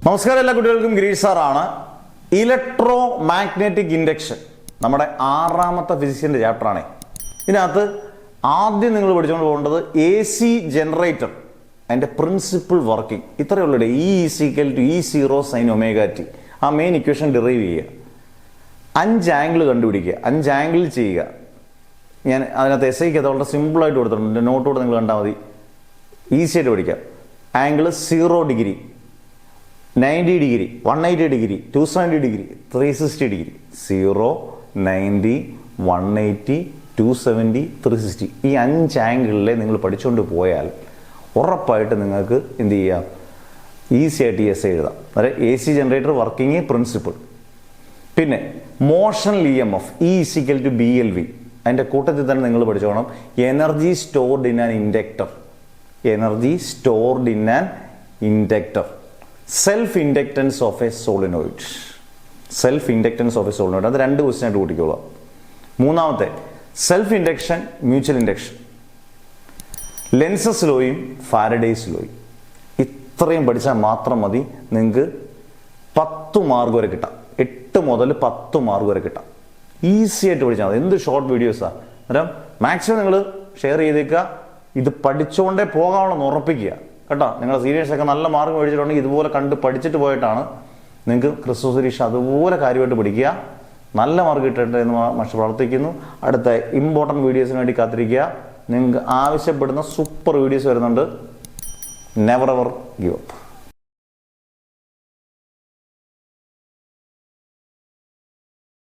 നമസ്കാരം, എല്ലാ കുട്ടികൾക്കും ഗിരീഷ് സാറാണ്. ഇലക്ട്രോ മാഗ്നറ്റിക് ഇൻഡക്ഷൻ നമ്മുടെ 6ാമത്തെ ഫിസിക്സിന്റെ ചാപ്റ്ററാണ്. ഇതിനകത്ത് ആദ്യം നിങ്ങൾ പഠിച്ചുകൊണ്ട് പോകേണ്ടത് AC ജനറേറ്റർ, അതിന്റെ പ്രിൻസിപ്പിൾ വർക്കിംഗ്. ഇത്രയേ ഉള്ളൂ. E=E0 sin ωt. ആ മെയിൻ ഇക്വേഷൻ ഡിറൈവ് ചെയ്യുക, 5 ആംഗിൾ കണ്ടുപിടിക്കുക, 5 ആംഗിൾ ചെയ്യുക. ഞാൻ അതിനകത്ത് SIക്ക് അത് വളരെ സിമ്പിളായിട്ട് കൊടുത്തിട്ടുണ്ട്. നോട്ടോട് നിങ്ങൾ കണ്ടാൽ മതി, ഈസി ആയിട്ട് പഠിക്കാം. Angle 0 degree, 90 degree, 180 degree, 270 degree, 360 degree. 0, 90, 180, 270, 360. ഈ 5 ആംഗിളിലെ നിങ്ങൾ പഠിച്ചുകൊണ്ട് പോയാൽ ഉറപ്പായിട്ട് നിങ്ങൾക്ക് എന്ത് ചെയ്യാം, ഈസി ആയിട്ട് SI എഴുതാം. അതായത് AC ജനറേറ്റർ വർക്കിംഗ് പ്രിൻസിപ്പിൾ. പിന്നെ മോഷണൽ EMF E=BLV. അതിൻ്റെ കൂട്ടത്തിൽ തന്നെ നിങ്ങൾ പഠിച്ചോണം energy stored in an inductor. Energy stored in an inductor. Self inductance of a solenoid. Self inductance of a solenoid. അത് 2 ക്വസ്റ്റ്യൻ ആയിട്ട് കൂട്ടിക്കോളാം. മൂന്നാമത്തെ self induction, mutual induction, Lenz's ലോയും ഫാരഡേസ് ലോയും. ഇത്രയും പഠിച്ചാൽ മാത്രം മതി നിങ്ങൾക്ക് 10 മാർക്ക് വരെ കിട്ടാം. 8 മുതൽ 10 മാർക്ക് വരെ കിട്ടാം. ഈസി ആയിട്ട് പഠിച്ചാൽ മതി. എന്ത് ഷോർട്ട് വീഡിയോസാണ്. അന്നേരം മാക്സിമം നിങ്ങൾ ഷെയർ ചെയ്തേക്കുക. ഇത് പഠിച്ചുകൊണ്ടേ പോകാമെന്ന് ഉറപ്പിക്കുക കേട്ടോ. നിങ്ങളുടെ സീനിയേഴ്സ് ഒക്കെ നല്ല മാർക്ക് മേടിച്ചിട്ടുണ്ടെങ്കിൽ ഇതുപോലെ കണ്ട് പഠിച്ചിട്ട് പോയിട്ടാണ് നിങ്ങൾക്ക് ക്രിസ്മസ് പരീക്ഷ അതുപോലെ കാര്യമായിട്ട് പഠിക്കുക. നല്ല മാർക്ക് കിട്ടട്ടെ എന്ന് മാഷ് പ്രവർത്തിക്കുന്നു. അടുത്ത ഇമ്പോർട്ടൻറ്റ് വീഡിയോസിന് വേണ്ടി കാത്തിരിക്കുക. നിങ്ങൾക്ക് ആവശ്യപ്പെടുന്ന സൂപ്പർ വീഡിയോസ് വരുന്നുണ്ട്. Never ever give up.